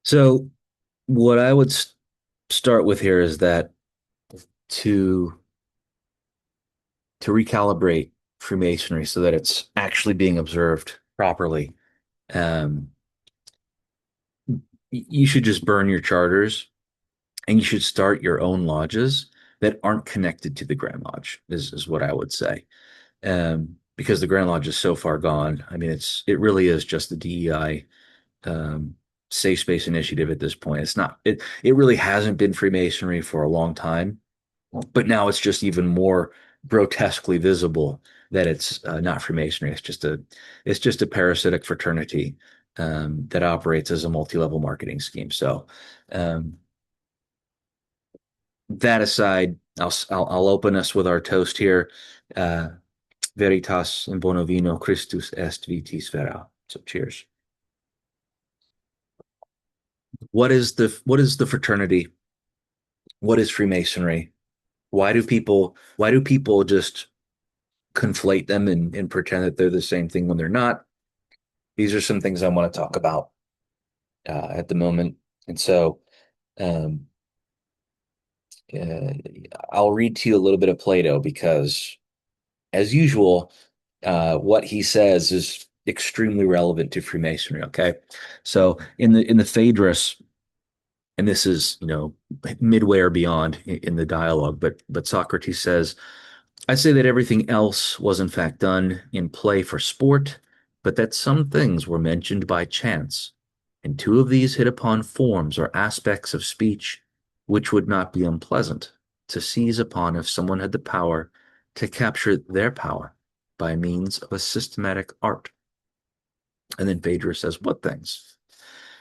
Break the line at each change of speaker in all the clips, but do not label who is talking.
So what I would start with here is that to to recalibrate Freemasonry so that it's actually being observed properly, um, you should just burn your charters and you should start your own lodges that aren't connected to the Grand Lodge, is what I would say. Because the Grand Lodge is so far gone. I mean, it really is just the DEI um, safe space initiative at this point. It really hasn't been Freemasonry for a long time. But now it's just even more grotesquely visible that it's not Freemasonry. It's just a parasitic fraternity that operates as a multi-level marketing scheme. So um, that aside, I'll open us with our toast here. Uh, Veritas in bono vino Christus est vitis vera. So cheers. What is the fraternity? What is Freemasonry? Why do people just conflate them and pretend that they're the same thing when they're not? These are some things I want to talk about at the moment. And so um, uh, I'll read to you a little bit of Plato because, as usual, what he says is extremely relevant to Freemasonry. Okay, so in the Phaedrus, and this is midway or beyond in the dialogue, but Socrates says, I say that everything else was in fact done in play for sport, but that some things were mentioned by chance, and two of these hit upon forms or aspects of speech which would not be unpleasant to seize upon if someone had the power to capture their power by means of a systematic art. And then Phaedrus says, what things?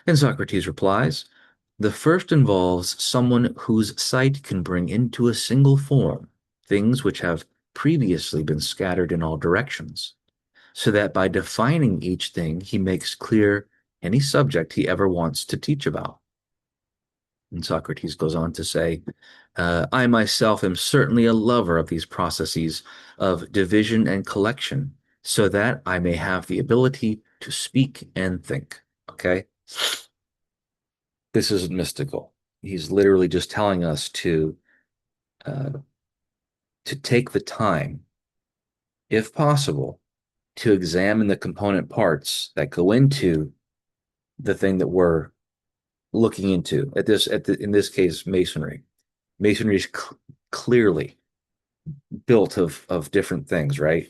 And Socrates replies, the first involves someone whose sight can bring into a single form things which have previously been scattered in all directions, so that by defining each thing, he makes clear any subject he ever wants to teach about. And Socrates goes on to say, I myself am certainly a lover of these processes of division and collection, so that I may have the ability to speak and think. Okay? This isn't mystical. He's literally just telling us uh, to take the time, if possible, to examine the component parts that go into the thing that we're looking into. In this case, masonry. Masonry is clearly built of different things, right?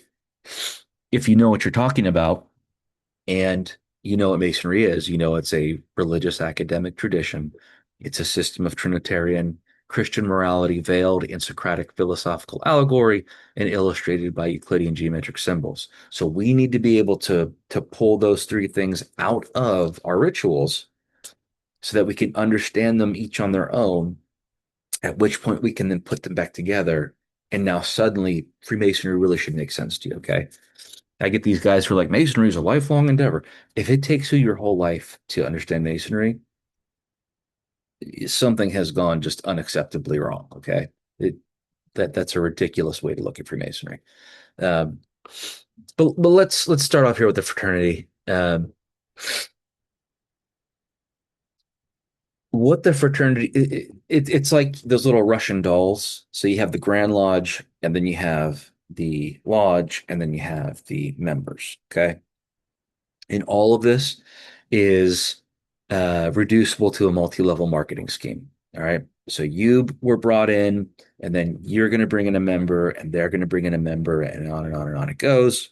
If you know what you're talking about, and you know what masonry is, you know it's a religious academic tradition. It's a system of Trinitarian Christian morality veiled in Socratic philosophical allegory and illustrated by Euclidean geometric symbols. So we need to be able to pull those three things out of our rituals so that we can understand them each on their own, at which point we can then put them back together. And now suddenly Freemasonry really should make sense to you. Okay. I get these guys who are like, Masonry is a lifelong endeavor. If it takes you your whole life to understand Masonry, something has gone just unacceptably wrong. Okay. It, that's a ridiculous way to look at Freemasonry. Um, but let's start off here with the fraternity. What the fraternity it's like those little Russian dolls. So you have the Grand Lodge, and then you have the lodge, and then you have the members. Okay, and all of this is reducible to a multi-level marketing scheme. All right, so you were brought in, and then you're going to bring in a member, and they're going to bring in a member, and on and on and on it goes.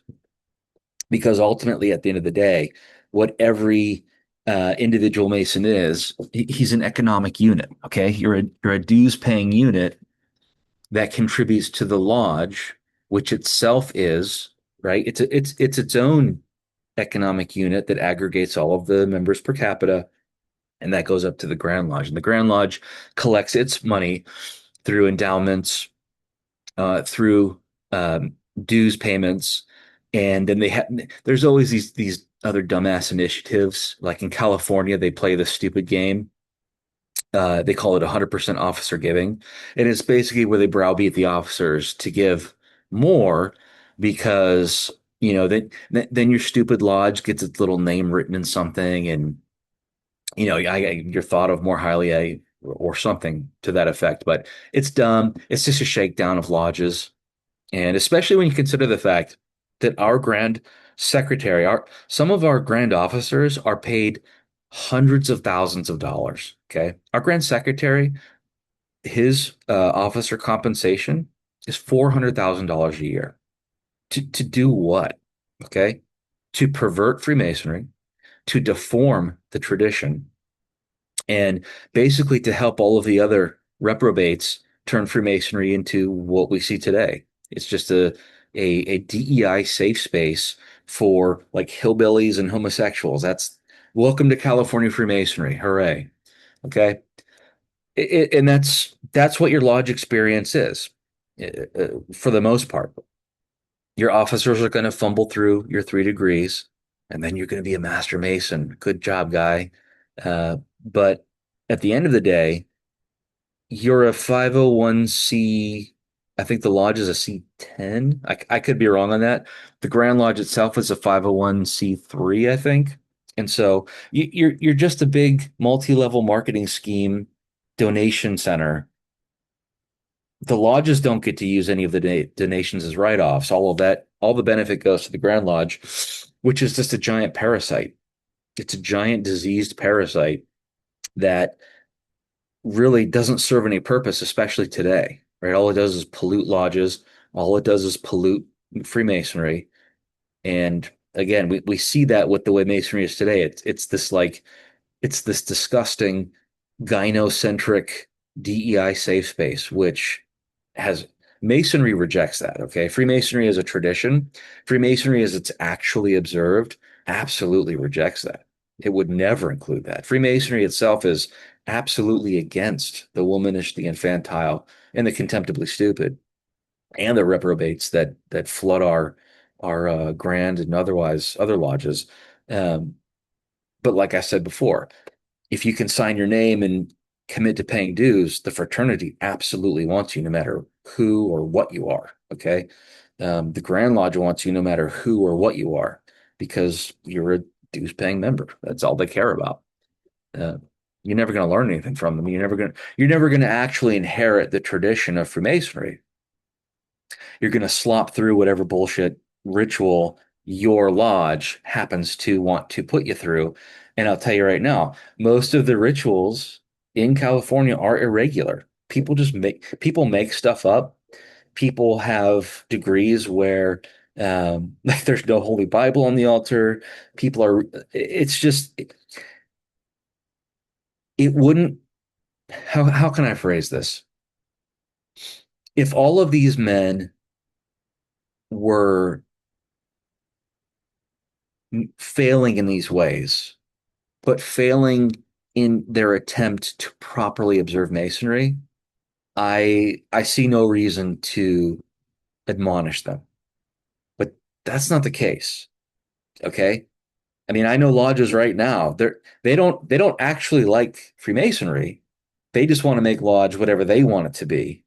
Because ultimately, at the end of the day, what every individual Mason is, he's an economic unit. Okay, you're a dues paying unit that contributes to the lodge, which itself is right. It's its own economic unit that aggregates all of the members per capita, and that goes up to the Grand Lodge. And the Grand Lodge collects its money through endowments, through dues payments, and then there's always these other dumbass initiatives. Like in California, they play this stupid game. They call it 100% officer giving, and it's basically where they browbeat the officers to give more because then your stupid lodge gets its little name written in something, and you're thought of more highly, or something to that effect. But it's dumb. It's just a shakedown of lodges. And especially when you consider the fact that our grand secretary, some of our grand officers are paid hundreds of thousands of dollars. Okay. Our grand secretary, his officer compensation is $400,000 a year. To do what? Okay. To pervert Freemasonry, to deform the tradition, and basically to help all of the other reprobates turn Freemasonry into what we see today. It's just a DEI safe space for like hillbillies and homosexuals. That's welcome to California Freemasonry. Hooray. Okay. And that's what your lodge experience is, for the most part. Your officers are going to fumble through your 3 degrees, and then you're going to be a master mason. Good job, guy. But at the end of the day, you're a 501c. I think the lodge is a C10. I could be wrong on that. The Grand Lodge itself is a 501c3, I think. And so you're just a big multi-level marketing scheme donation center. The lodges don't get to use any of the donations as write-offs. All of that, all the benefit goes to the Grand Lodge, which is just a giant parasite. It's a giant diseased parasite that really doesn't serve any purpose, especially today, right? All it does is pollute lodges. All it does is pollute Freemasonry. And again, we see that with the way Masonry is today. It's this disgusting gynocentric DEI safe space, which has Masonry rejects that. Okay. Freemasonry as a tradition, Freemasonry as it's actually observed, absolutely rejects that. It would never include that. Freemasonry itself is absolutely against the womanish, the infantile, and the contemptibly stupid, and the reprobates that flood our grand and otherwise other lodges. Um, but like I said before, if you can sign your name and commit to paying dues, the fraternity absolutely wants you no matter who or what you are. Okay. The Grand Lodge wants you no matter who or what you are because you're a dues paying member. That's all they care about. Uh, you're never going to learn anything from them. You're never going to actually inherit the tradition of Freemasonry. You're going to slop through whatever bullshit ritual your lodge happens to want to put you through. And I'll tell you right now, most of the rituals in California are irregular. People make stuff up. People have degrees where like there's no Holy Bible on the altar. People are it's just it wouldn't how can I phrase this? If all of these men were failing in these ways, but failing in their attempt to properly observe Masonry, I see no reason to admonish them. But that's not the case. Okay. I mean, I know lodges right now, they don't actually like Freemasonry. They just want to make lodge whatever they want it to be.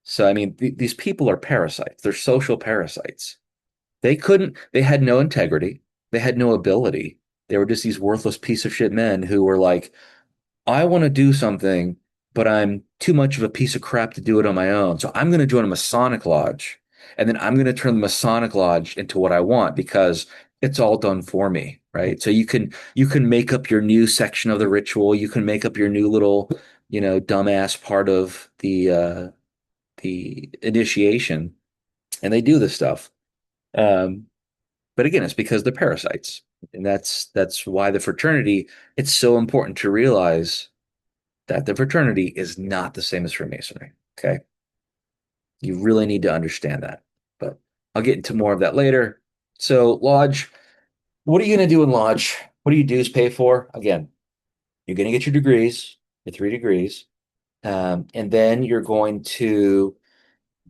So I mean, these people are parasites. They're social parasites. They had no integrity. They had no ability. They were just these worthless piece of shit men who were like, I want to do something, but I'm too much of a piece of crap to do it on my own. So I'm going to join a Masonic lodge. And then I'm going to turn the Masonic lodge into what I want because it's all done for me, right? So you can make up your new section of the ritual. You can make up your new little, dumbass part of the initiation, and they do this stuff. Um, but again, it's because they're parasites. And that's why the fraternity, it's so important to realize that the fraternity is not the same as Freemasonry. Okay. You really need to understand that. But I'll get into more of that later. So, Lodge, what are you going to do in Lodge? What do you dues pay for? Again, you're going to get your degrees, your 3 degrees. And then you're going to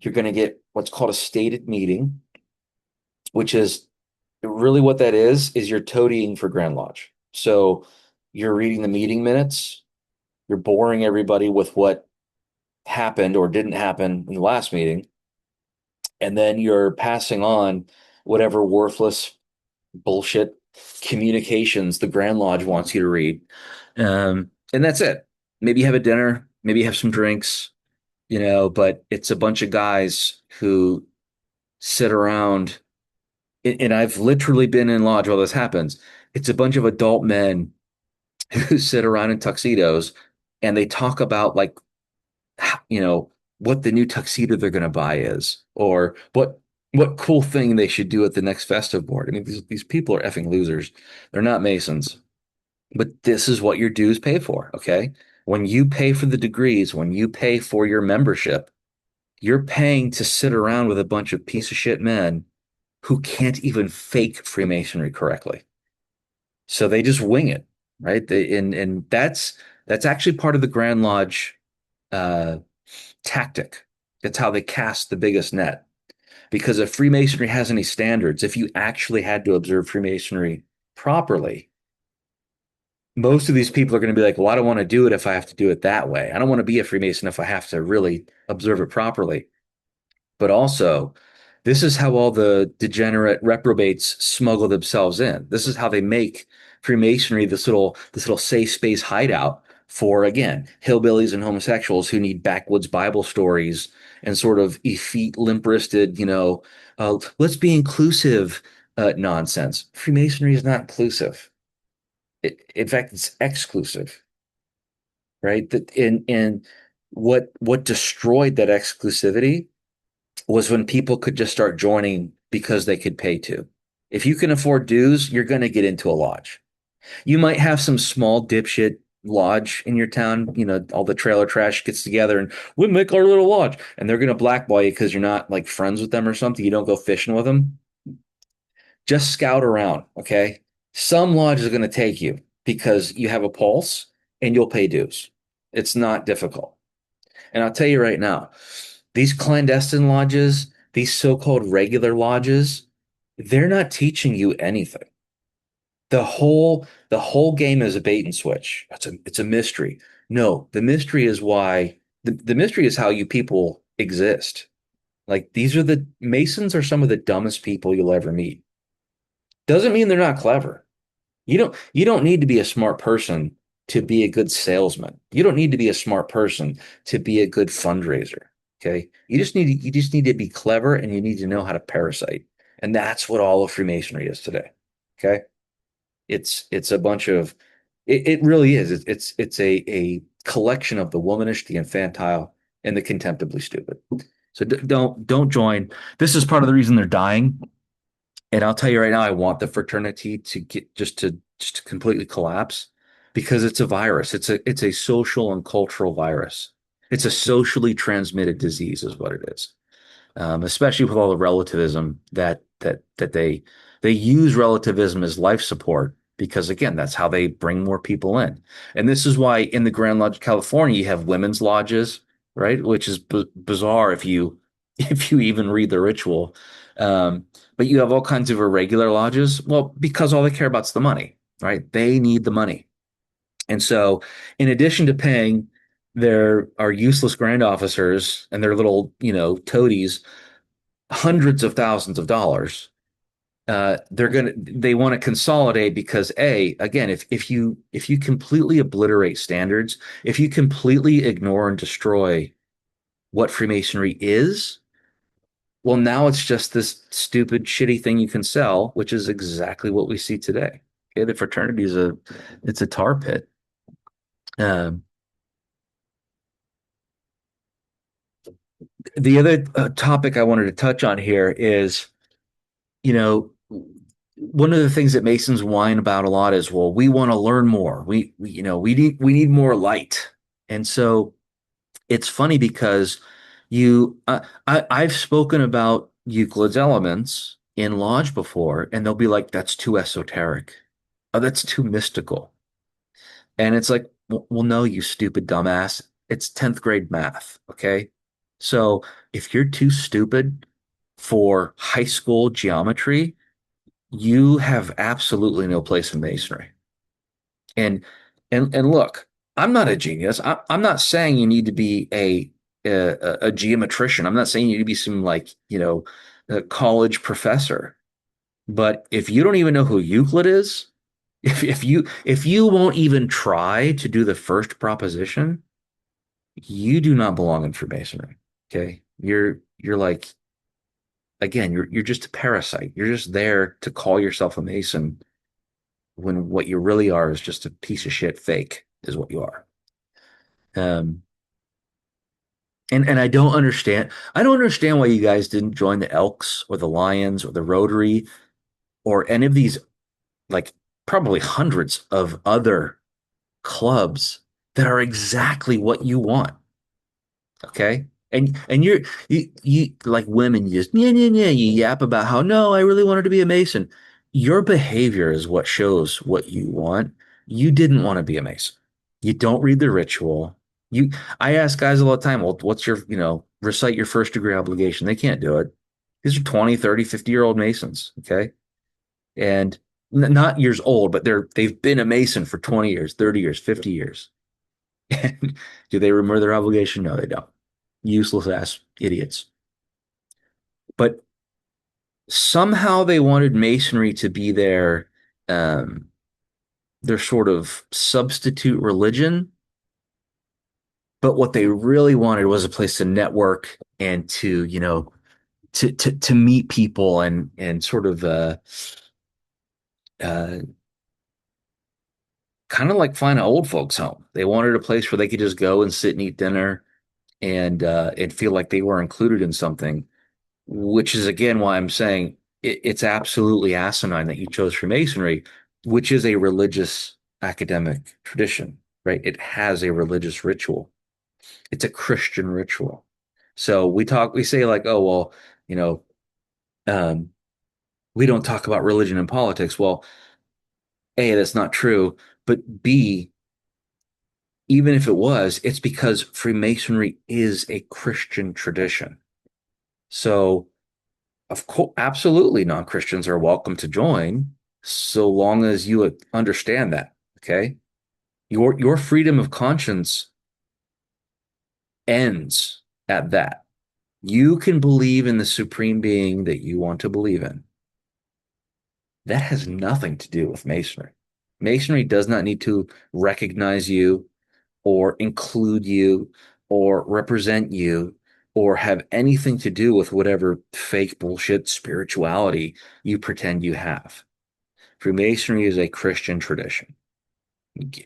get what's called a stated meeting, which is really what that is you're toadying for Grand Lodge. So you're reading the meeting minutes, you're boring everybody with what happened or didn't happen in the last meeting, and then you're passing on whatever worthless bullshit communications the Grand Lodge wants you to read. And that's it. Maybe have a dinner, maybe have some drinks, but it's a bunch of guys who sit around. And I've literally been in lodge while this happens. It's a bunch of adult men who sit around in tuxedos and they talk about like, you know, what the new tuxedo they're going to buy is, or what cool thing they should do at the next festive board. I mean, these people are effing losers. They're not Masons, but this is what your dues pay for. Okay. When you pay for the degrees, when you pay for your membership, you're paying to sit around with a bunch of piece of shit men who can't even fake Freemasonry correctly. So they just wing it, right? And that's actually part of the Grand Lodge uh, tactic. It's how they cast the biggest net. Because if Freemasonry has any standards, if you actually had to observe Freemasonry properly, most of these people are going to be like, well, I don't want to do it if I have to do it that way. I don't want to be a Freemason if I have to really observe it properly. But also, this is how all the degenerate reprobates smuggle themselves in. This is how they make Freemasonry this little safe space hideout for, again, hillbillies and homosexuals who need backwoods Bible stories and sort of effete, limp-wristed, let's be inclusive nonsense. Freemasonry is not inclusive. In fact, it's exclusive, right? And what destroyed that exclusivity was when people could just start joining because they could pay to. If you can afford dues, you're going to get into a lodge. You might have some small dipshit lodge in your town. All the trailer trash gets together and we make our little lodge, and they're going to blackball you because you're not like friends with them or something. You don't go fishing with them. Just scout around, okay? Some lodge is going to take you because you have a pulse and you'll pay dues. It's not difficult. And I'll tell you right now, these clandestine lodges, these so-called regular lodges, they're not teaching you anything. The whole game is a bait and switch. It's a mystery. No, the mystery is why the mystery is how you people exist. Like these are the Masons are some of the dumbest people you'll ever meet. Doesn't mean they're not clever. You don't need to be a smart person to be a good salesman. You don't need to be a smart person to be a good fundraiser. Okay. You just need to be clever and you need to know how to parasite. And that's what all of Freemasonry is today. Okay. It's a bunch of it really is. It's a collection of the womanish, the infantile, and the contemptibly stupid. So don't join. This is part of the reason they're dying. And I'll tell you right now, I want the fraternity to get just to completely collapse because it's a virus. It's a social and cultural virus. It's a socially transmitted disease, is what it is. Especially with all the relativism that they use relativism as life support because again, that's how they bring more people in. And this is why in the Grand Lodge of California you have women's lodges, right? Which is bizarre if you if you even read the ritual. But you have all kinds of irregular lodges. Well, because all they care about is the money, right? They need the money. And so, in addition to paying our useless grand officers and their little, toadies hundreds of thousands of dollars, they want to consolidate because again, if you completely obliterate standards, if you completely ignore and destroy what Freemasonry is, well, now it's just this stupid, shitty thing you can sell, which is exactly what we see today. Okay, the fraternity it's a tar pit. Um, the other topic I wanted to touch on here is, you know, one of the things that Masons whine about a lot is, well, we want to learn more. We need more light, and so it's funny because I've spoken about Euclid's Elements in Lodge before, and they'll be like, "That's too esoteric. Oh, that's too mystical." And it's like, well, no, you stupid dumbass. It's 10th grade math, okay? So if you're too stupid for high school geometry, you have absolutely no place in masonry. And and look, I'm not a genius. I'm not saying you need to be a geometrician. I'm not saying you need to be some like, a college professor. But if you don't even know who Euclid is, if you won't even try to do the first proposition, you do not belong in Freemasonry. Okay. You're like, again, you're just a parasite. You're just there to call yourself a Mason when what you really are is just a piece of shit fake, is what you are. Um, and I don't understand why you guys didn't join the Elks or the Lions or the Rotary or any of these, like, probably hundreds of other clubs that are exactly what you want. Okay. And you like women, you just yeah, you yap about how no, I really wanted to be a Mason. Your behavior is what shows what you want. You didn't want to be a Mason. You don't read the ritual. You I ask guys all the time, well, what's your, recite your first degree obligation. They can't do it. These are 20, 30, 50-year-old Masons. Okay. And not years old, but they've been a Mason for 20 years, 30 years, 50 years. And do they remember their obligation? No, they don't. Useless ass idiots. But somehow they wanted Masonry to be um, their sort of substitute religion. But what they really wanted was a place to network and to, to meet people and sort of uh, kind of like find an old folks home. They wanted a place where they could just go and sit and eat dinner and feel like they were included in something, which is again why I'm saying it's absolutely asinine that you chose Freemasonry, which is a religious academic tradition, right? It has a religious ritual. It's a Christian ritual. So we say like, oh, well, you know, um, we don't talk about religion and politics. Well, A, that's not true. But B, even if it was, it's because Freemasonry is a Christian tradition. So of course, absolutely, non-Christians are welcome to join, so long as you understand that. Okay, your freedom of conscience ends at that. You can believe in the supreme being that you want to believe in. That has nothing to do with Masonry. Masonry does not need to recognize you or include you or represent you or have anything to do with whatever fake bullshit spirituality you pretend you have. Freemasonry is a Christian tradition.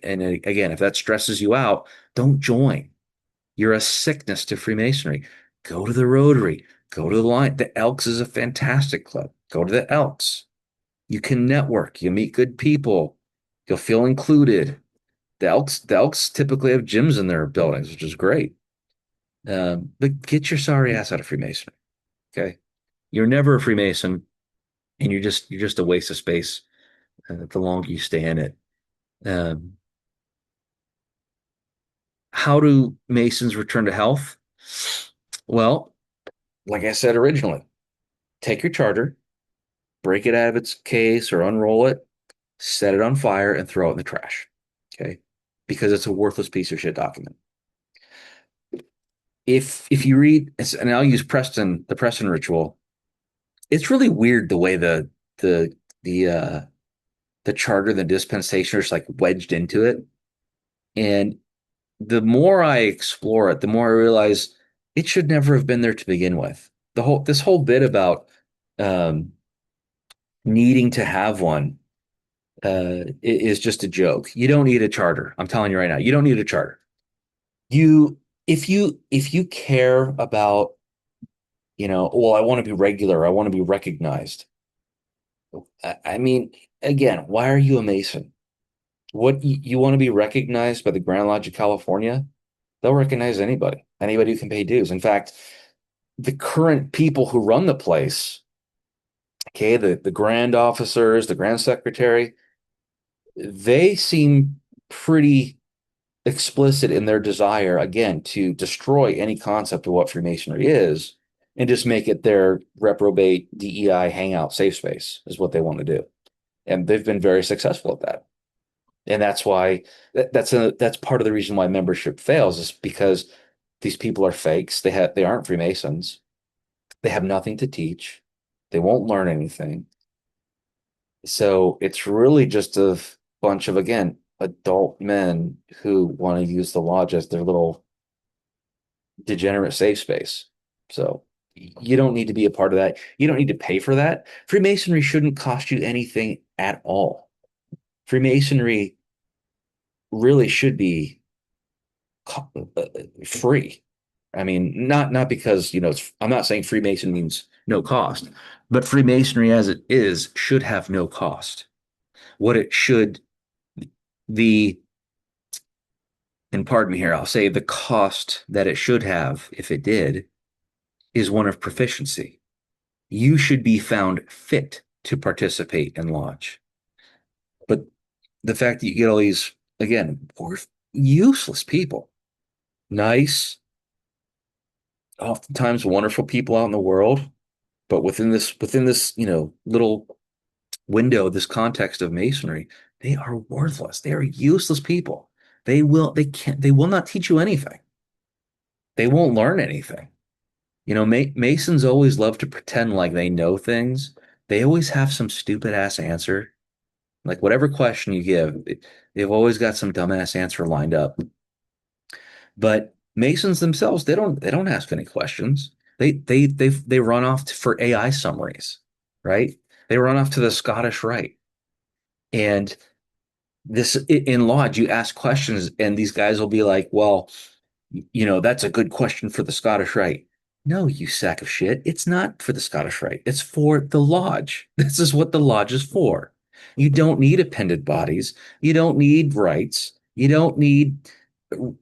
And again, if that stresses you out, don't join. You're a sickness to Freemasonry. Go to the Rotary. Go to the line. The Elks is a fantastic club. Go to the Elks. You can network. You meet good people. You'll feel included. The Elks typically have gyms in their buildings, which is great. But get your sorry ass out of Freemasonry. Okay, you're never a Freemason, and you're just a waste of space. The longer you stay in it. Um, how do Masons return to health? Well, like I said originally, take your charter, break it out of its case or unroll it, set it on fire, and throw it in the trash. Okay, because it's a worthless piece of shit document. If you read, and I'll use the Preston ritual. It's really weird the way the the uh the charter, the dispensation is like wedged into it. And the more I explore it, the more I realize it should never have been there to begin with. This whole bit about um, needing to have one is just a joke. You don't need a charter. I'm telling you right now, you don't need a charter. You if you care about, well, I want to be regular, I want to be recognized. I mean, again, why are you a Mason? What you want to be recognized by the Grand Lodge of California? They'll recognize anybody who can pay dues. In fact, the current people who run the place, okay, the grand officers, the grand secretary, they seem pretty explicit in their desire, again, to destroy any concept of what Freemasonry is and just make it their reprobate DEI hangout safe space, is what they want to do. And they've been very successful at that. And that's why that's part of the reason why membership fails, is because these people are fakes. They aren't Freemasons. They have nothing to teach. They won't learn anything. So it's really just a bunch of, again, adult men who want to use the lodge as their little degenerate safe space. So you don't need to be a part of that. You don't need to pay for that. Freemasonry shouldn't cost you anything at all. Freemasonry really should be free. I mean, not because, I'm not saying Freemason means no cost, but Freemasonry as it is should have no cost. What it should, the, and pardon me here, I'll say the cost that it should have, if it did, is one of proficiency. You should be found fit to participate in lodge. But the fact that you get all these, again, useless people, nice, oftentimes wonderful people out in the world, but within this, little window, this context of masonry, they are worthless. They are useless people. They will not teach you anything. They won't learn anything. Masons always love to pretend like they know things. They always have some stupid ass answer. Like whatever question you give, they've always got some dumbass answer lined up. But Masons themselves, they don't ask any questions. They run off for AI summaries, right? They run off to the Scottish Rite. And this in Lodge, you ask questions, and these guys will be like, well, that's a good question for the Scottish Rite. No, you sack of shit. It's not for the Scottish Rite. It's for the Lodge. This is what the Lodge is for. You don't need appended bodies. You don't need rights. You don't need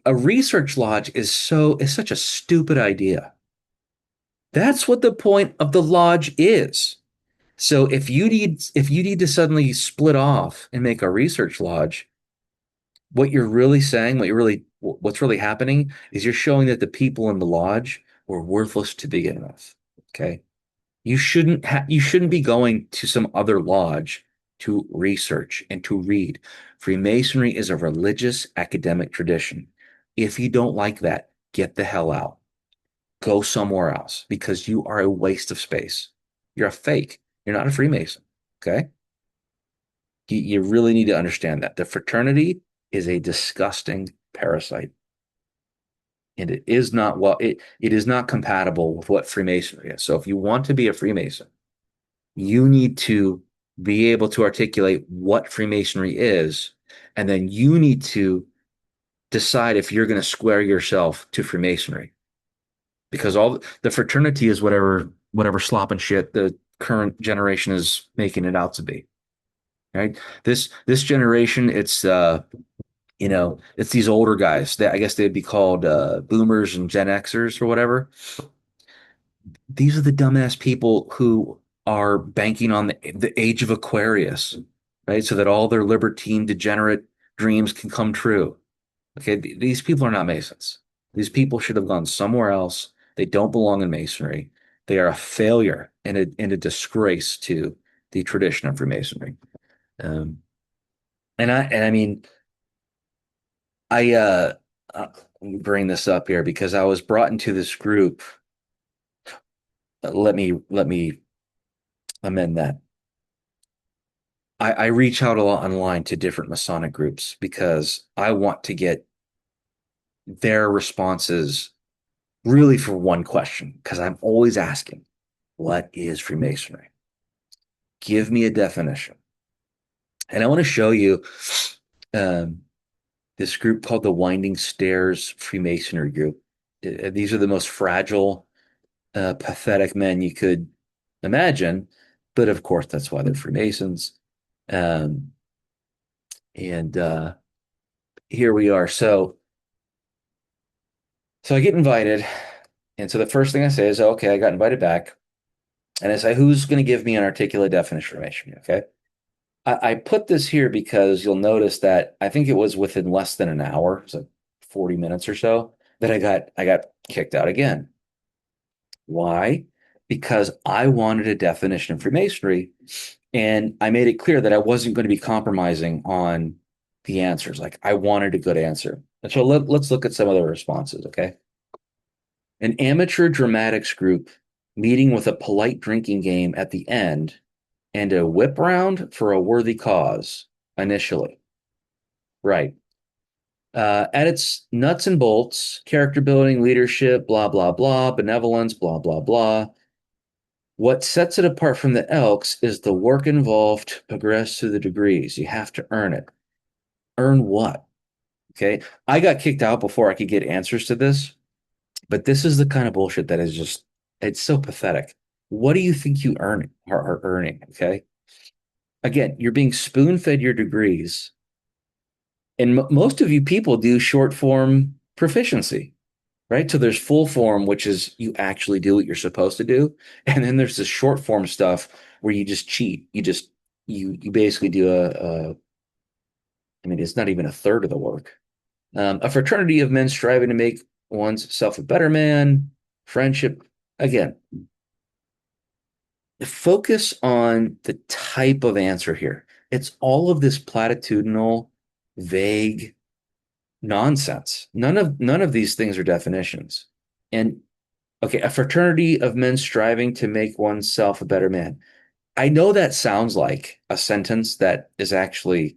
a research lodge is such a stupid idea. That's what the point of the lodge is. So if you need to suddenly split off and make a research lodge, what you're really saying, what's really happening is you're showing that the people in the lodge were worthless to begin with. Okay. You shouldn't be going to some other lodge to research and to read. Freemasonry is a religious academic tradition. If you don't like that, get the hell out. Go somewhere else because you are a waste of space. You're a fake. You're not a Freemason. Okay. You really need to understand that. The fraternity is a disgusting parasite. And it is not compatible with what Freemasonry is. So if you want to be a Freemason, you need to be able to articulate what Freemasonry is, and then you need to decide if you're going to square yourself to Freemasonry. Because all the fraternity is whatever slop and shit the current generation is making it out to be. Right? This generation, it's these older guys that I guess they'd be called boomers and Gen Xers or whatever. These are the dumbass people who are banking on the age of Aquarius, right? So that all their libertine degenerate dreams can come true. Okay, these people are not Masons. These people should have gone somewhere else. They don't belong in Masonry. They are a failure and a disgrace to the tradition of Freemasonry. Um, and I mean, let me bring this up here because I was brought into this group. Let me amend that. I reach out a lot online to different Masonic groups because I want to get their responses really for one question, because I'm always asking, what is Freemasonry? Give me a definition. And I want to show you um, this group called the Winding Stairs Freemasonry Group. These are the most fragile, pathetic men you could imagine, but of course, that's why they're Freemasons. Um, and here we are. So I get invited, and so the first thing I say is, okay, I got invited back, and I say, who's going to give me an articulate definition of Freemasonry? Okay. I put this here because you'll notice that I think it was within less than an hour, so 40 minutes or so, that I got kicked out again. Why? Because I wanted a definition of Freemasonry, and I made it clear that I wasn't going to be compromising on the answers. Like I wanted a good answer. And so let's look at some of the responses, okay? An amateur dramatics group meeting with a polite drinking game at the end and a whip round for a worthy cause initially. Right. At its nuts and bolts, character building, leadership, blah, blah, blah, benevolence, blah, blah, blah. What sets it apart from the Elks is the work involved to progress through the degrees. You have to earn it. Earn what? Okay. I got kicked out before I could get answers to this, but this is the kind of bullshit that is just, it's so pathetic. What do you think you are earning? Okay. Again, you're being spoon fed your degrees. And most of you people do short form proficiency, right? So there's full form, which is you actually do what you're supposed to do. And then there's this short form stuff where you just cheat. You basically do I mean, it's not even a third of the work. A fraternity of men striving to make one's self a better man, friendship. Again, focus on the type of answer here. It's all of this platitudinal, vague nonsense. None of these things are definitions. And okay, a fraternity of men striving to make oneself a better man. I know that sounds like a sentence that is actually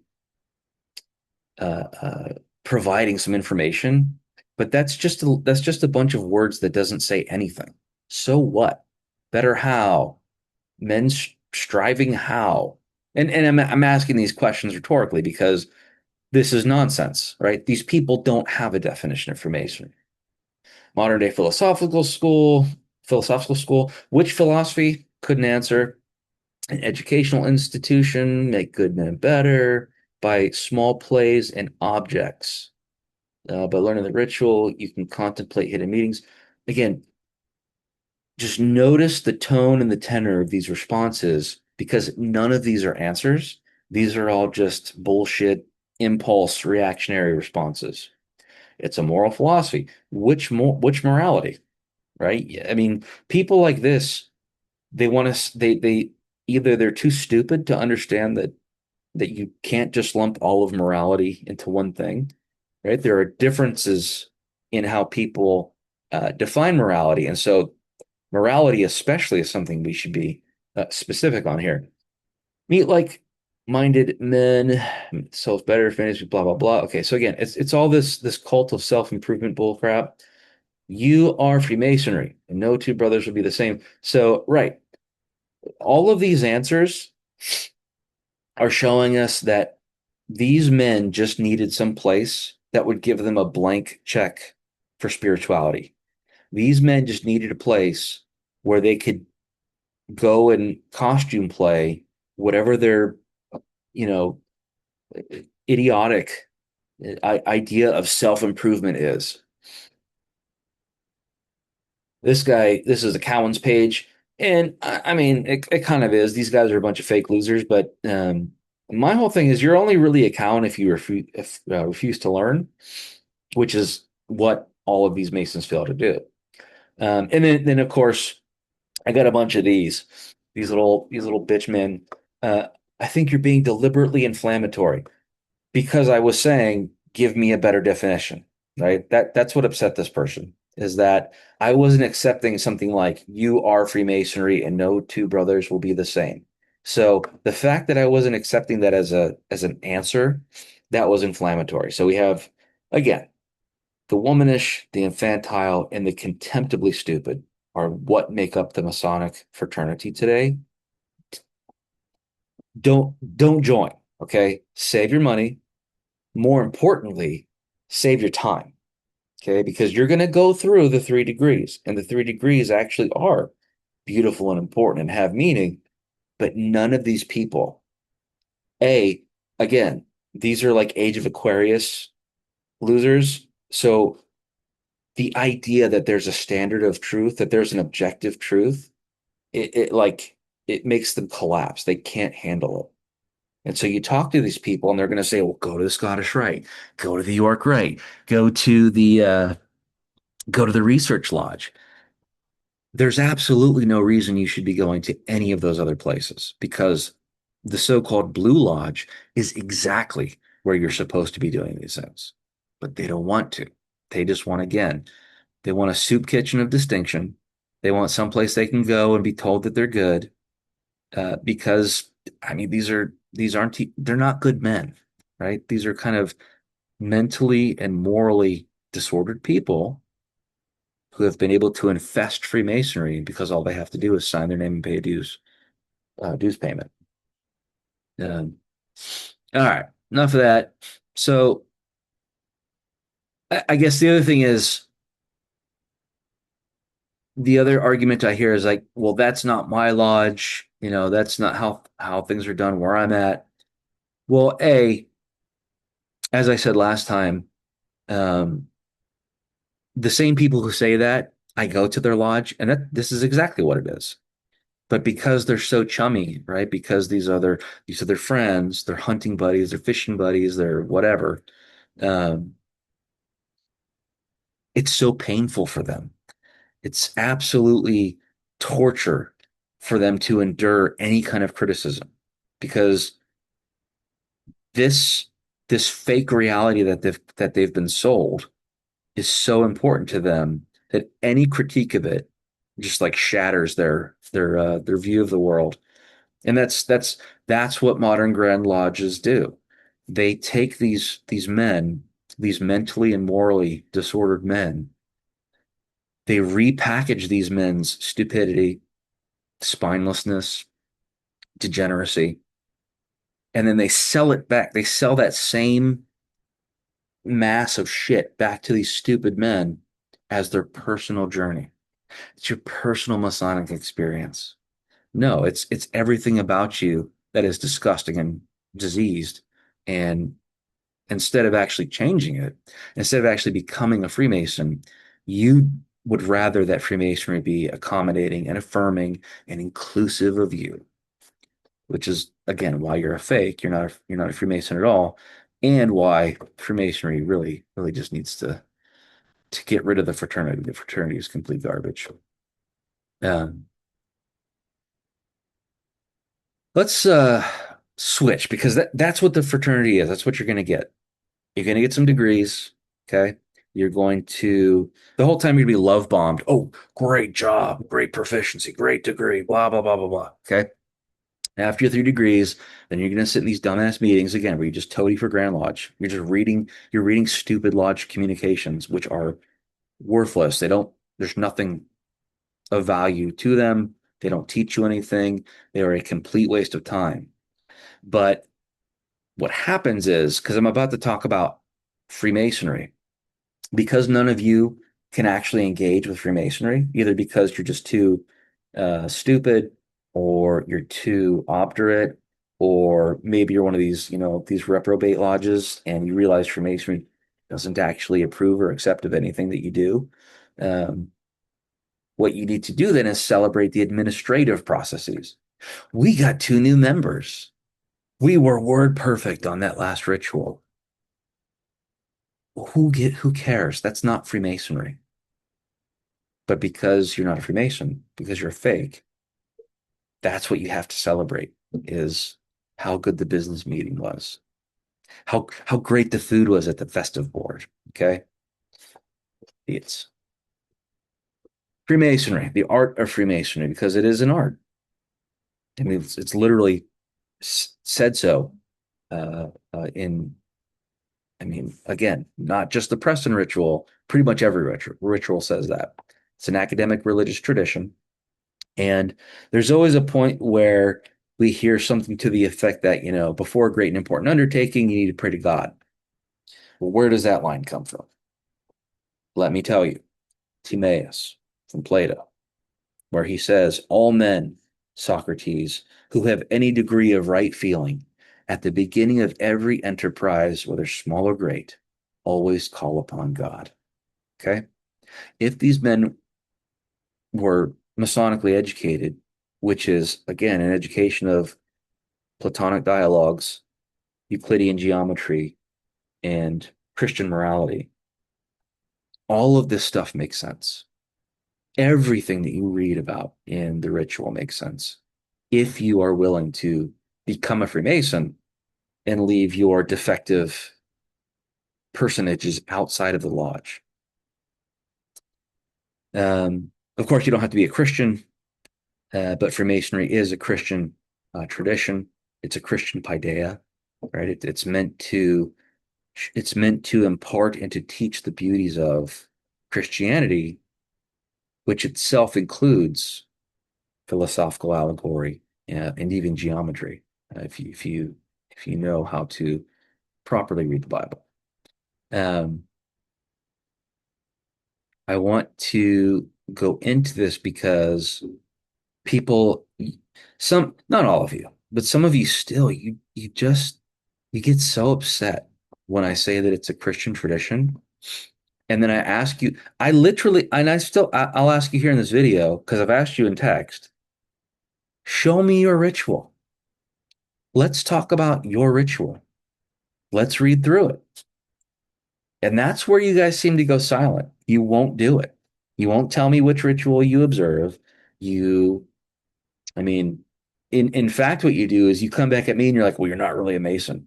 uh, uh, providing some information, but that's just a bunch of words that doesn't say anything. So what? Better how? Men striving how? And I'm asking these questions rhetorically because this is nonsense, right? These people don't have a definition of Freemasonry. Modern day philosophical school, which philosophy? Couldn't answer. An educational institution, make good men better by small plays and objects. By learning the ritual, you can contemplate hidden meanings. Again, just notice the tone and the tenor of these responses because none of these are answers. These are all just bullshit, impulse, reactionary responses. It's a moral philosophy. Which morality, right? I mean, people like this, they want to they either they're too stupid to understand that you can't just lump all of morality into one thing, right? There are differences in how people define morality, and so morality, especially, is something we should be specific on here. Meet like minded men, self better, finish, blah blah blah. Okay, so again, it's all this cult of self improvement bull crap. You are Freemasonry, and no two brothers will be the same. So, right, all of these answers are showing us that these men just needed some place that would give them a blank check for spirituality. These men just needed a place where they could go and costume play whatever their, you know, idiotic idea of self improvement is. This is the Cowan's page. And I mean, it kind of is. These guys are a bunch of fake losers, but my whole thing is you're only really a Cowan if you refuse to learn, which is what all of these Masons fail to do. And then of course, I got a bunch of these little bitch men. Uh, I think you're being deliberately inflammatory because I was saying, give me a better definition, right? That's what upset this person is that I wasn't accepting something like you are Freemasonry and no two brothers will be the same. So the fact that I wasn't accepting that as an answer, that was inflammatory. So we have again the womanish, the infantile, and the contemptibly stupid are what make up the Masonic fraternity today. Don't join, okay? Save your money. More importantly, save your time, okay? Because you're going to go through the 3 degrees, and the 3 degrees actually are beautiful and important and have meaning, but none of these people, A, again, these are like Age of Aquarius losers. So the idea that there's a standard of truth, that there's an objective truth, it makes them collapse. They can't handle it. And so you talk to these people and they're going to say, well, go to the Scottish Rite, go to the York Rite, go to the Research Lodge. There's absolutely no reason you should be going to any of those other places because the so-called Blue Lodge is exactly where you're supposed to be doing these things. But they don't want to. They just want, again, they want a soup kitchen of distinction. They want someplace they can go and be told that they're good. because I mean these aren't they're not good men, right? These are kind of mentally and morally disordered people who have been able to infest Freemasonry because all they have to do is sign their name and pay a dues payment. Um, all right, enough of that. So I guess the other thing is the other argument I hear is like, well, that's not my lodge. That's not how things are done where I'm at. Well, as I said last time, um, the same people who say that, I go to their lodge, and this is exactly what it is. But because they're so chummy, right? Because these are their friends, their hunting buddies, their fishing buddies, their whatever. Um, it's so painful for them. It's absolutely torture for them to endure any kind of criticism because this this fake reality that they've been sold is so important to them that any critique of it just like shatters their view of the world. And that's what modern Grand Lodges do. They take these men, these mentally and morally disordered men, they repackage these men's stupidity, spinelessness, degeneracy, and then they sell it back. They sell that same mass of shit back to these stupid men as their personal journey. It's your personal Masonic experience. No, it's everything about you that is disgusting and diseased. And instead of actually changing it, instead of actually becoming a Freemason, you would rather that Freemasonry be accommodating and affirming and inclusive of you, which is again why you're a fake. You're not a Freemason at all, and why Freemasonry really just needs to get rid of the fraternity. The fraternity is complete garbage. Um, let's switch because that's what the fraternity is. That's what you're going to get. You're going to get some degrees. Okay. You're going to, the whole time you're going to be love bombed. Oh, great job, great proficiency, great degree, blah, blah, blah, blah, blah. Okay. After your 3 degrees, then you're going to sit in these dumbass meetings again where you just toady for Grand Lodge. You're reading stupid Lodge communications, which are worthless. There's nothing of value to them. They don't teach you anything. They are a complete waste of time. But what happens is, because I'm about to talk about Freemasonry, because none of you can actually engage with Freemasonry, either because you're just too stupid or you're too obdurate, or maybe you're one of these reprobate lodges and you realize Freemasonry doesn't actually approve or accept of anything that you do. Um, what you need to do then is celebrate the administrative processes. We got 2 new members. We were word perfect on that last ritual. Who cares? That's not Freemasonry. But because you're not a Freemason, because you're a fake, that's what you have to celebrate is how good the business meeting was, how great the food was at the festive board. Okay. It's Freemasonry, the art of Freemasonry, because it is an art. I mean, it's literally said so in, I mean, again, not just the Preston ritual, pretty much every ritual says that. It's an academic religious tradition. And there's always a point where we hear something to the effect that, before a great and important undertaking, you need to pray to God. Well, where does that line come from? Let me tell you, Timaeus from Plato, where he says, all men, Socrates, who have any degree of right feeling, at the beginning of every enterprise, whether small or great, always call upon God. Okay? If these men were Masonically educated, which is, again, an education of Platonic dialogues, Euclidean geometry, and Christian morality, all of this stuff makes sense. Everything that you read about in the ritual makes sense if you are willing to become a Freemason and leave your defective personages outside of the lodge. Of course, you don't have to be a Christian, but Freemasonry is a Christian tradition. It's a Christian paideia, right? It's meant to impart and to teach the beauties of Christianity, which itself includes philosophical allegory and even geometry. If you know how to properly read the Bible. Um, I want to go into this because people, some, not all of you, but some of you still, you get so upset when I say that it's a Christian tradition. And then I ask you, I literally, and I still, I'll ask you here in this video, because I've asked you in text, show me your ritual. Let's talk about your ritual. Let's read through it. And that's where you guys seem to go silent. You won't do it. You won't tell me which ritual you observe. You, I mean, in fact, what you do is you come back at me and you're like, well, you're not really a Mason.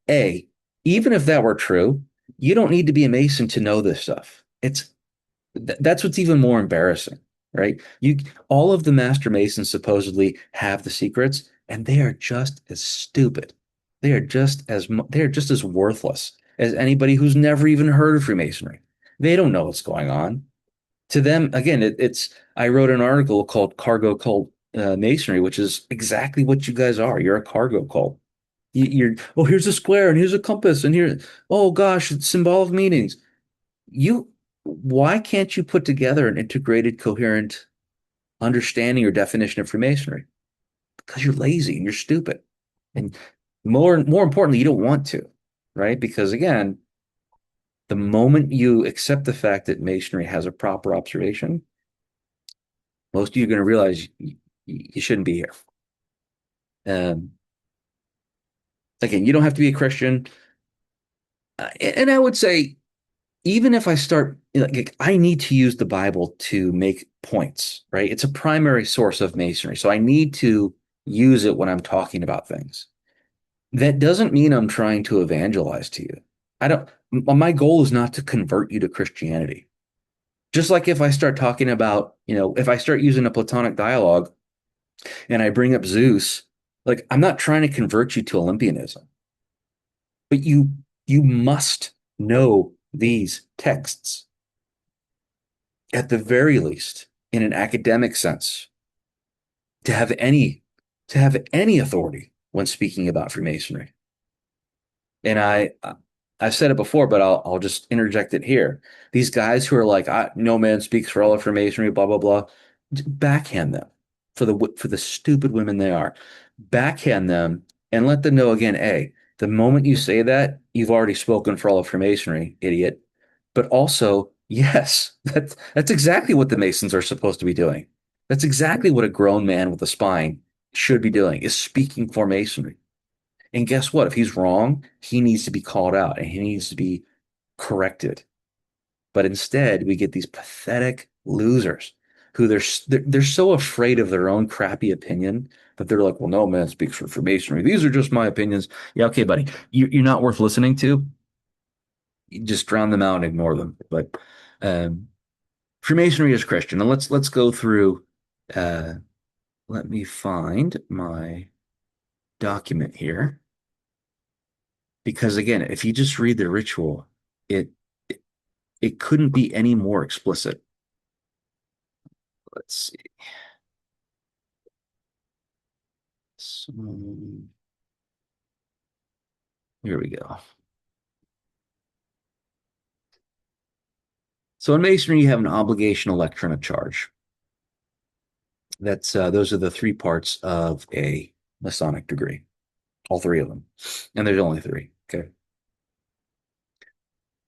A, even if that were true, you don't need to be a Mason to know this stuff. That's what's even more embarrassing, right? You all of the master masons supposedly have the secrets, and they are just as stupid. They are just as worthless as anybody who's never even heard of Freemasonry. They don't know what's going on. To them, again, it's. I wrote an article called "Cargo Cult Masonry," which is exactly what you guys are. You're a cargo cult. You're oh, here's a square and here's a compass and here, oh gosh, it's symbolic meanings. You, why can't you put together an integrated, coherent understanding or definition of Freemasonry? Because you're lazy and you're stupid. And more importantly, you don't want to, right? Because again, the moment you accept the fact that Masonry has a proper observation, most of you are going to realize you shouldn't be here. Um, Again, you don't have to be a Christian. And I would say even if I start, like, I need to use the Bible to make points, right? It's a primary source of masonry. So I need to use it when I'm talking about things. That doesn't mean I'm trying to evangelize to you. I don't, my goal is not to convert you to Christianity. Just like if I start talking about, if I start using a Platonic dialogue and I bring up Zeus, like I'm not trying to convert you to Olympianism, but you must know these texts at the very least in an academic sense to have any authority when speaking about Freemasonry. And I've said it before, but I'll just interject it here. These guys who are like, no man speaks for all of Freemasonry, blah blah blah, backhand them for the stupid women they are. Backhand them and let them know again, A, the moment you say that, you've already spoken for all of Freemasonry, idiot. But also, yes, that's exactly what the Masons are supposed to be doing. That's exactly what a grown man with a spine should be doing, is speaking for Masonry. And guess what? If he's wrong, he needs to be called out and he needs to be corrected. But instead, we get these pathetic losers who they're so afraid of their own crappy opinion that they're like, well, no man speaks for Masonry. These are just my opinions. Yeah, okay, buddy. You're not worth listening to. You just drown them out and ignore them. But um, Freemasonry is Christian, and let's go through. Uh, Let me find my document here. Because again, if you just read the ritual, it it, it couldn't be any more explicit. Let's see. So, here we go. So in Masonry, you have an obligation, a lecture, and a charge. Those are the three parts of a Masonic degree, all three of them, and there's only three. Okay,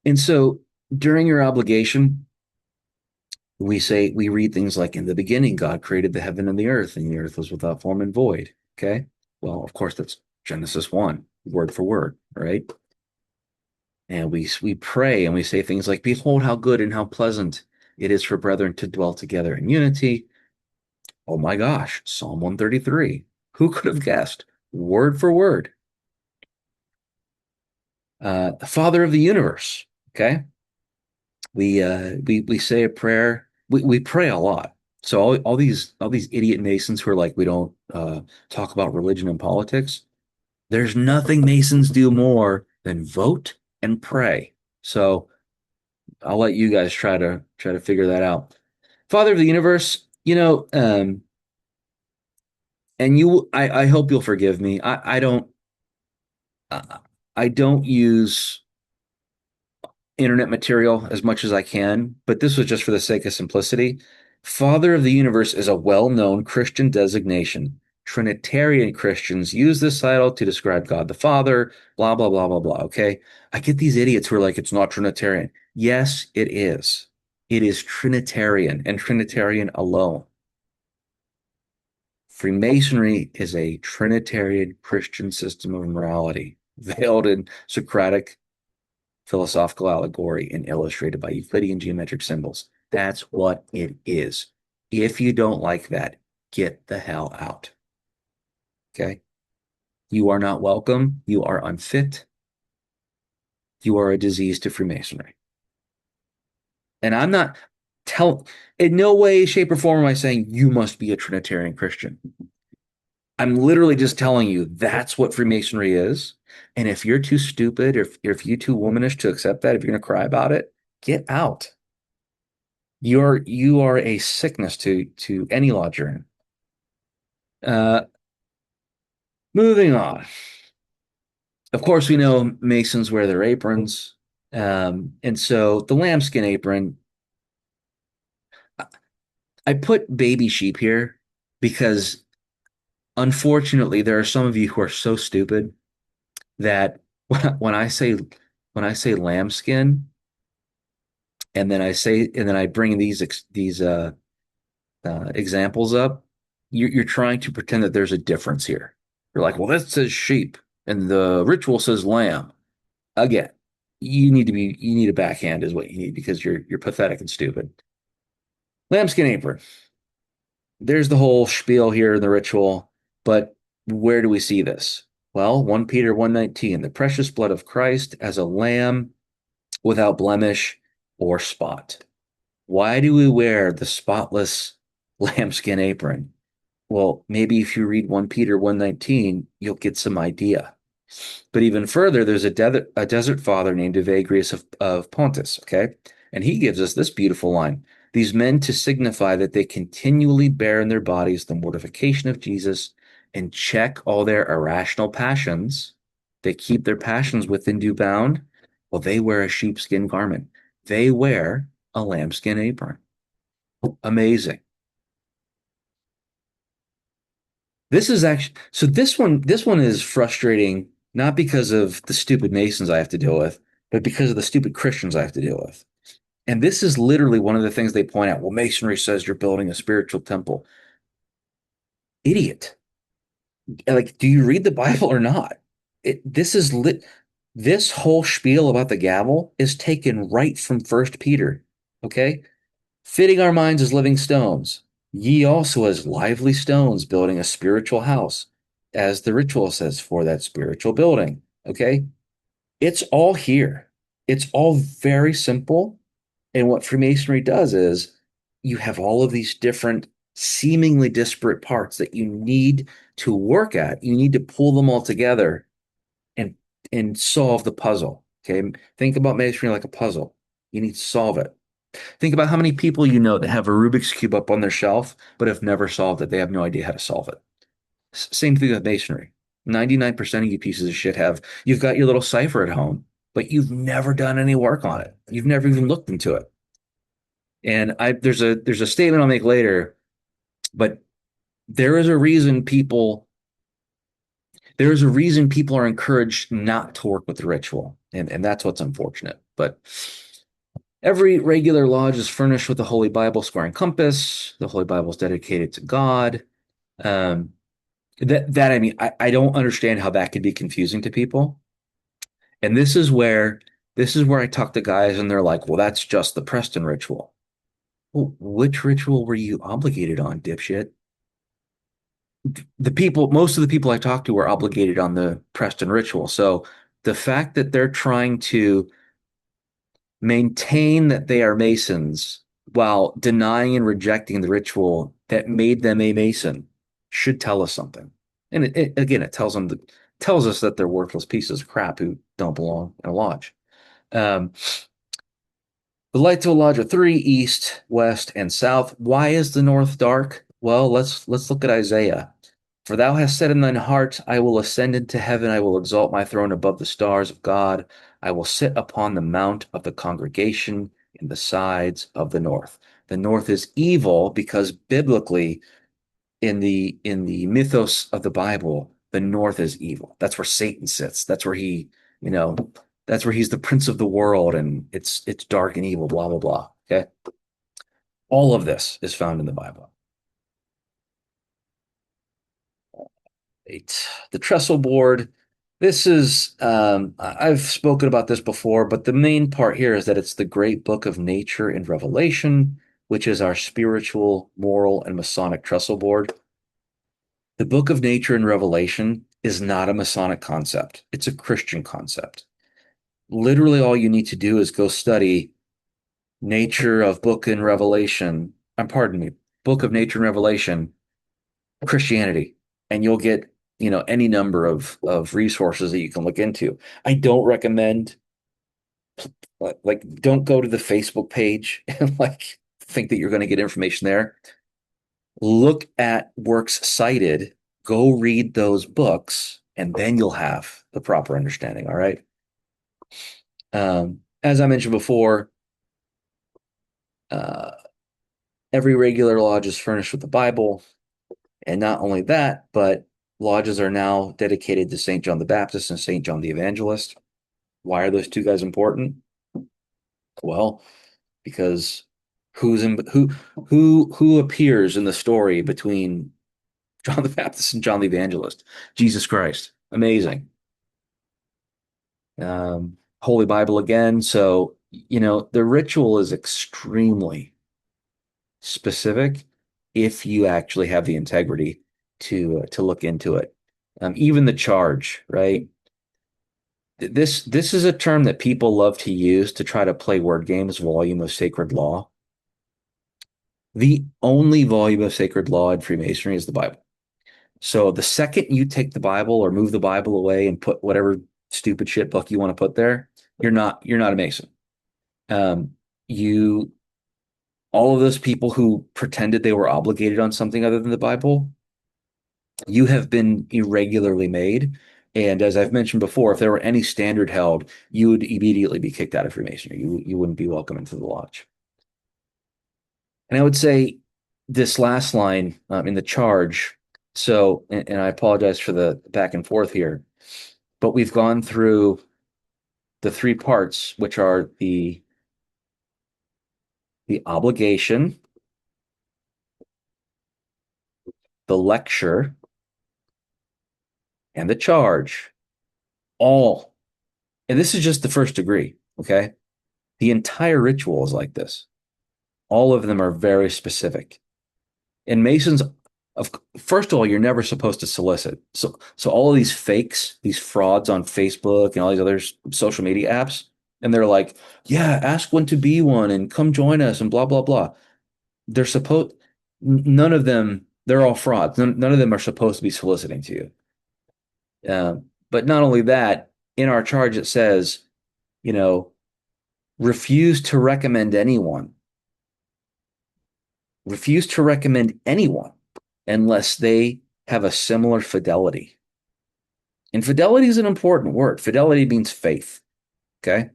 and so during your obligation, we read things like, in the beginning, God created the heaven and the earth was without form and void. Okay. Well, of course, that's Genesis 1, word for word, right? And we pray and we say things like, behold how good and how pleasant it is for brethren to dwell together in unity. Oh my gosh, Psalm 133. Who could have guessed? Word for word. Father of the universe. Okay. We say a prayer. We pray a lot. So all these idiot Masons who are like, we don't talk about religion and politics. There's nothing Masons do more than vote and pray. So I'll let you guys try to figure that out. Father of the universe, and I hope you'll forgive me. I, I don't use internet material as much as I can, but this was just for the sake of simplicity. Father of the universe is a well-known Christian designation. Trinitarian Christians use this title to describe God the Father, blah, blah, blah, blah, blah. Okay. I get these idiots who are like, it's not Trinitarian. Yes, it is. It is Trinitarian and Trinitarian alone. Freemasonry is a Trinitarian Christian system of morality, veiled in Socratic philosophical allegory and illustrated by Euclidean geometric symbols. That's what it is. If you don't like that, get the hell out. Okay? You are not welcome. You are unfit. You are a disease to Freemasonry. And I'm not in no way, shape, or form am I saying you must be a Trinitarian Christian. I'm literally just telling you that's what Freemasonry is. And if you're too stupid, or if you're too womanish to accept that, if you're going to cry about it, get out. You are a sickness to any lodger. Uh, moving on. Of course, we know Masons wear their aprons, and so the lambskin apron. I put baby sheep here because unfortunately there are some of you who are so stupid that when I say lambskin, and then I bring these examples up, you're trying to pretend that there's a difference here. You're like, well, this says sheep and the ritual says lamb. Again, you need a backhand is what you need because you're pathetic and stupid. Lambskin apron. There's the whole spiel here in the ritual, but where do we see this? Well, 1 Peter 1:19, the precious blood of Christ as a lamb without blemish or spot. Why do we wear the spotless lambskin apron? Well, maybe if you read 1 Peter 1:19, you'll get some idea. But even further, there's a desert father named Evagrius of Pontus, okay? And he gives us this beautiful line. These men to signify that they continually bear in their bodies the mortification of Jesus and check all their irrational passions. They keep their passions within due bound. Well, they wear a sheepskin garment. They wear a lambskin apron. Amazing. This is actually so this one is frustrating not because of the stupid Masons I have to deal with, but because of the stupid Christians I have to deal with. And this is literally one of the things they point out. Well, Masonry says you're building a spiritual temple. Idiot. Like, do you read the Bible or not? This is lit. This whole spiel about the gavel is taken right from First Peter. Okay, fitting our minds as living stones, ye also as lively stones, building a spiritual house, as the ritual says for that spiritual building. Okay, it's all here. It's all very simple. And what Freemasonry does is you have all of these different, seemingly disparate parts that you need to work at. You need to pull them all together and solve the puzzle. Okay. Think about Masonry like a puzzle. You need to solve it. Think about how many people you know that have a Rubik's Cube up on their shelf, but have never solved it. They have no idea how to solve it. Same thing with Masonry. 99% of you pieces of shit you've got your little cipher at home, but you've never done any work on it. You've never even looked into it. And there's a statement I'll make later, but there is a reason people there is a reason people are encouraged not to work with the ritual. And that's what's unfortunate. But every regular lodge is furnished with a Holy Bible, square, and compass. The Holy Bible is dedicated to God. Um, I mean, I don't understand how that could be confusing to people. And this is where I talk to guys and they're like, well, that's just the Preston ritual. Well, which ritual were you obligated on, dipshit? Most of the people I talk to were obligated on the Preston ritual. So the fact that they're trying to maintain that they are Masons while denying and rejecting the ritual that made them a Mason, should tell us something. And again, it tells us that they're worthless pieces of crap who don't belong in a lodge. Um, the lights of a lodge are three: east, west, and south. Why is the north dark? Well, let's look at Isaiah. For thou hast said in thine heart, I will ascend into heaven, I will exalt my throne above the stars of God. I will sit upon the mount of the congregation in the sides of the north. The north is evil because biblically, in the mythos of the Bible, the north is evil. That's where Satan sits. That's where you know, that's where he's the prince of the world, and it's dark and evil, blah blah blah. Okay. All of this is found in the Bible. Eight. The trestle board. This is, I've spoken about this before, but the main part here is that it's the great book of nature and revelation, which is our spiritual, moral, and Masonic trestle board. The book of nature and revelation is not a Masonic concept. It's a Christian concept. Literally, all you need to do is go study nature of book and revelation. Pardon me, book of nature and revelation, Christianity, and you'll get any number of resources that you can look into. I don't recommend don't go to the Facebook page and think that you're going to get information there. Look at works cited, go read those books, and then you'll have the proper understanding. All right. As I mentioned before, uh, every regular lodge is furnished with the Bible. And not only that, but lodges are now dedicated to St. John the Baptist and St. John the Evangelist. Why are those two guys important? Well, because who appears in the story between John the Baptist and John the Evangelist? Jesus Christ. Amazing. Holy Bible again. So, the ritual is extremely specific if you actually have the integrity to look into it. Even the charge, right? This is a term that people love to use to try to play word games, volume of sacred law. The only volume of sacred law in Freemasonry is the Bible. So the second you take the Bible or move the Bible away and put whatever stupid shit book you want to put there, you're not a Mason. You all of those people who pretended they were obligated on something other than the Bible, you have been irregularly made. And as I've mentioned before, if there were any standard held, you would immediately be kicked out of Freemasonry. You wouldn't be welcome into the lodge. And I would say this last line in the charge. So, and I apologize for the back and forth here, but we've gone through the three parts, which are the obligation, the lecture, and the charge. All, and this is just the first degree, okay? The entire ritual is like this. All of them are very specific. And Masons, first of all, you're never supposed to solicit. So all of these fakes, these frauds on Facebook and all these other social media apps, and they're like, yeah, ask when to be one and come join us and blah, blah, blah. None of them, they're all frauds. None of them are supposed to be soliciting to you. But not only that, in our charge, it says, refuse to recommend anyone. Refuse to recommend anyone unless they have a similar fidelity. And fidelity is an important word. Fidelity means faith. Okay.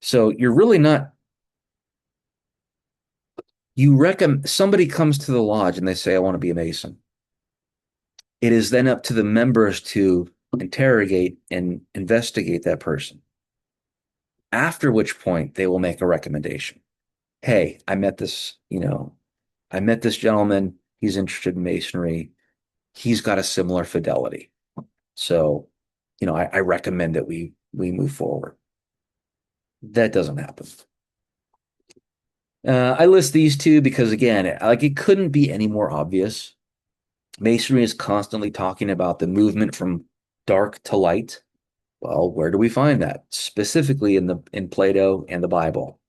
So you're really not, somebody comes to the lodge and they say, I want to be a Mason. It is then up to the members to interrogate and investigate that person. After which point they will make a recommendation. Hey, I met this gentleman. He's interested in Masonry. He's got a similar fidelity. So, I recommend that we move forward. That doesn't happen. I list these two because, again, it couldn't be any more obvious. Masonry is constantly talking about the movement from dark to light. Well, where do we find that? Specifically in Plato and the Bible.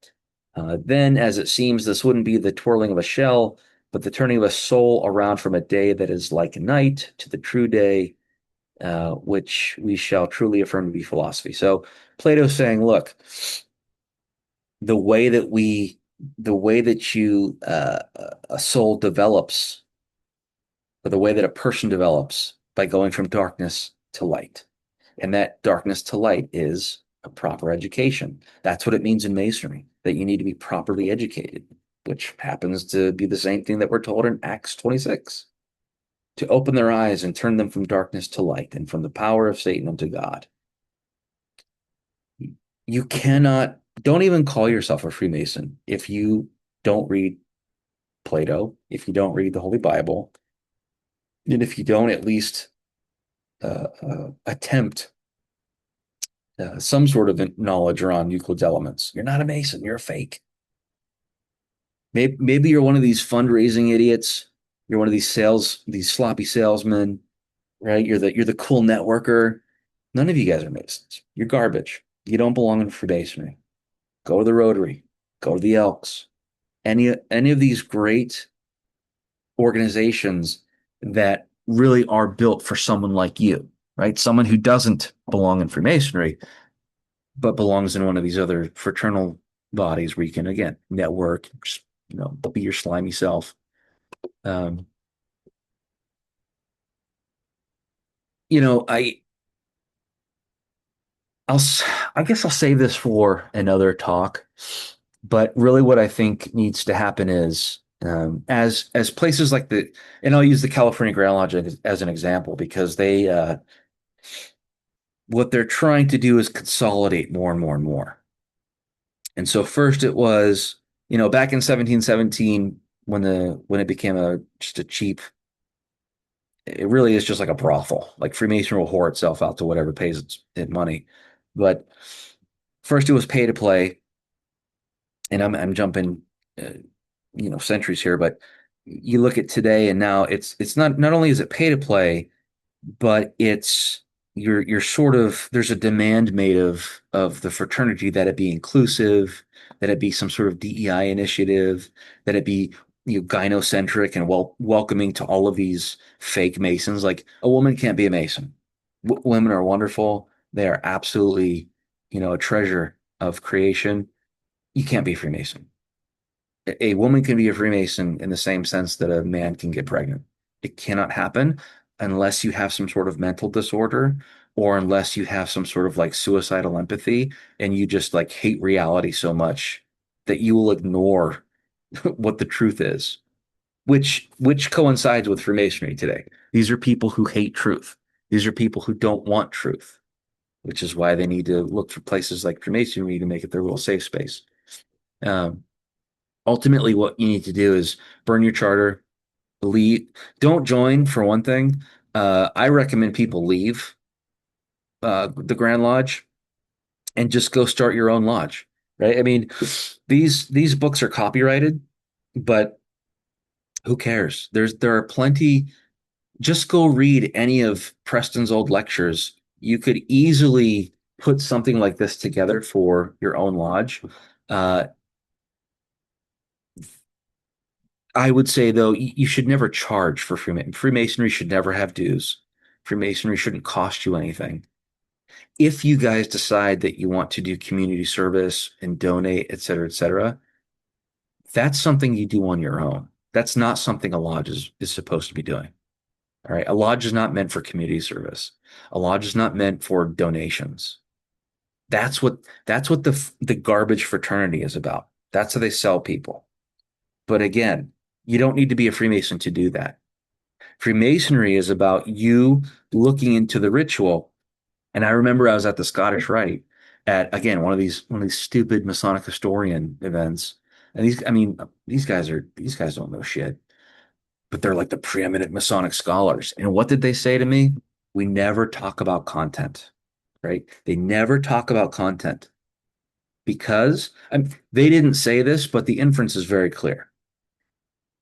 Then, as it seems, this wouldn't be the twirling of a shell, but the turning of a soul around from a day that is like night to the true day, which we shall truly affirm to be philosophy. So Plato's saying, look, the way that we, the way that a soul develops, or the way that a person develops by going from darkness to light. And that darkness to light is a proper education. That's what it means in Masonry, that you need to be properly educated, which happens to be the same thing that we're told in Acts 26, to open their eyes and turn them from darkness to light and from the power of Satan unto God. You cannot, don't even call yourself a Freemason if you don't read Plato, if you don't read the Holy Bible, and if you don't at least attempt some sort of knowledge around Euclid's elements. You're not a Mason. You're a fake. Maybe you're one of these fundraising idiots. You're one of these sloppy salesmen, right? You're the cool networker. None of you guys are Masons. You're garbage. You don't belong in Freemasonry. Go to the Rotary. Go to the Elks. Any of these great organizations that really are built for someone like you, right? Someone who doesn't belong in Freemasonry, but belongs in one of these other fraternal bodies where you can, again, network, just, be your slimy self. Um, you know, I'll, I guess I'll save this for another talk, but really what I think needs to happen is, as places like and I'll use the California Grand Lodge as an example because what they're trying to do is consolidate more and more and more. And so first it was, back in 1717 when it became just a cheap, it really is just like a brothel. Like Freemasonry will whore itself out to whatever pays it money. But first it was pay to play, and I'm jumping, centuries here, but you look at today and now it's not only is it pay to play, but it's you're sort of there's a demand made of the fraternity that it be inclusive, that it be some sort of DEI initiative, that it be gynocentric and welcoming to all of these fake Masons. Like a woman can't be a Mason. Women are wonderful. They are absolutely, a treasure of creation. You can't be a Freemason. A woman can be a Freemason in the same sense that a man can get pregnant. It cannot happen unless you have some sort of mental disorder or unless you have some sort of like suicidal empathy and you just like hate reality so much that you will ignore what the truth is, which coincides with Freemasonry today. These are people who hate truth. These are people who don't want truth, which is why they need to look for places like Freemasonry to make it their little safe space. Um, Ultimately, what you need to do is burn your charter, leave. Don't join for one thing. I recommend people leave the Grand Lodge and just go start your own lodge. Right? I mean, these books are copyrighted, but who cares? There are plenty. Just go read any of Preston's old lectures. You could easily put something like this together for your own lodge. Uh, I would say though, you should never charge for Freemasonry. Freemasonry should never have dues. Freemasonry shouldn't cost you anything. If you guys decide that you want to do community service and donate, et cetera, that's something you do on your own. That's not something a lodge is supposed to be doing. All right. A lodge is not meant for community service. A lodge is not meant for donations. That's what the garbage fraternity is about. That's how they sell people. But again, you don't need to be a Freemason to do that. Freemasonry is about you looking into the ritual. And I remember I was at the Scottish Rite at again one of these stupid Masonic historian events. And these guys don't know shit, but they're like the preeminent Masonic scholars. And what did they say to me? We never talk about content, right? They never talk about content because they didn't say this, but the inference is very clear.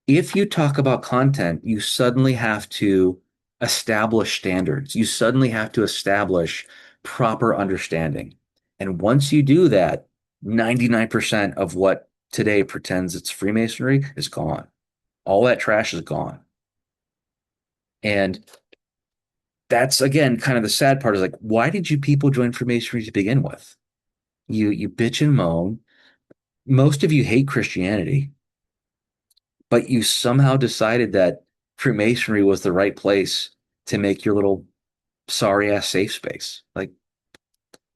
If you talk about content, you suddenly have to establish standards. You suddenly have to establish proper understanding. And once you do that, 99% of what today pretends it's Freemasonry is gone. All that trash is gone. And that's again kind of the sad part is like, why did you people join Freemasonry to begin with? You bitch and moan. Most of you hate Christianity, but you somehow decided that Freemasonry was the right place to make your little sorry ass safe space. Like,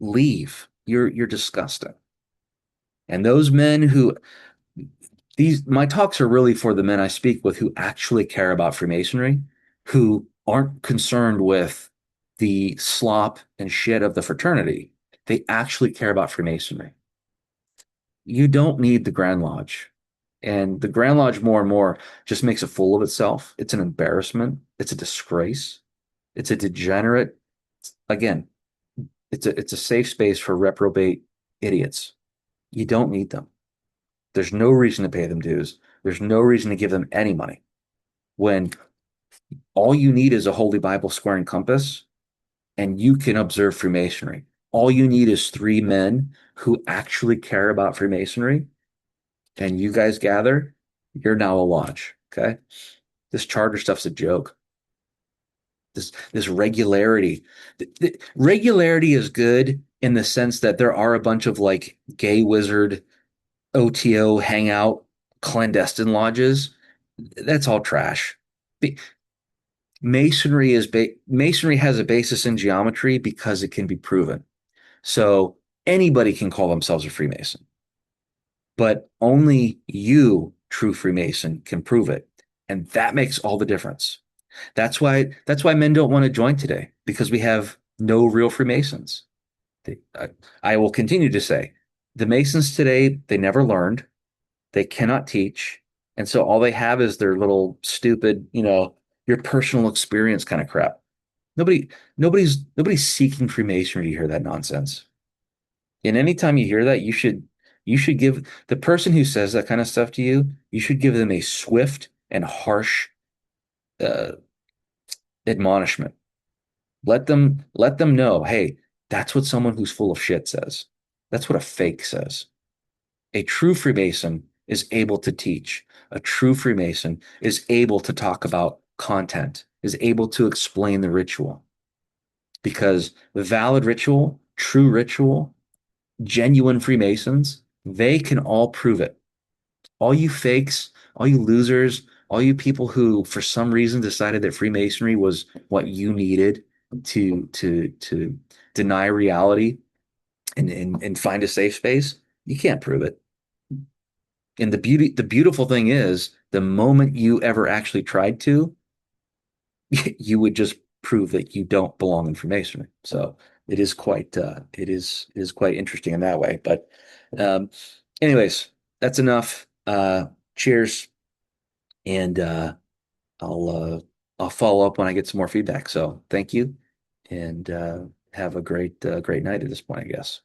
leave. You're disgusting. And those men who these my talks are really for the men I speak with who actually care about Freemasonry, who aren't concerned with the slop and shit of the fraternity. They actually care about Freemasonry. You don't need the Grand Lodge. And the Grand Lodge more and more just makes a fool of itself. It's an embarrassment. It's a disgrace. It's a degenerate. Again, it's a safe space for reprobate idiots. You don't need them. There's no reason to pay them dues. There's no reason to give them any money when all you need is a Holy Bible square and compass and you can observe Freemasonry. All you need is three men who actually care about Freemasonry and you guys gather, you're now a lodge. Okay. This charter stuff's a joke. This regularity. Regularity is good in the sense that there are a bunch of like gay wizard OTO hangout clandestine lodges. That's all trash. Masonry has a basis in geometry because it can be proven. So anybody can call themselves a Freemason, but only you, true Freemason, can prove it. And that makes all the difference. That's why men don't want to join today because we have no real Freemasons. They, I will continue to say the Masons today, they never learned, they cannot teach. And so all they have is their little stupid, your personal experience kind of crap. Nobody's seeking Freemasonry to hear that nonsense. And anytime you hear that, you should give the person who says that kind of stuff to you, you should give them a swift and harsh uh, admonishment. Let them know, hey, that's what someone who's full of shit says. That's what a fake says. A true Freemason is able to teach. A true Freemason is able to talk about content, is able to explain the ritual. Because the valid ritual, true ritual, genuine Freemasons, they can all prove it. All you fakes, all you losers, all you people who for some reason decided that Freemasonry was what you needed to deny reality and find a safe space, you can't prove it. And the beautiful thing is, the moment you ever actually tried to, you would just prove that you don't belong in Freemasonry. So it is quite interesting in that way. But um, anyways, that's enough. Cheers, and I'll uh, I'll follow up when I get some more feedback. So thank you, and have a great night at this point, I guess.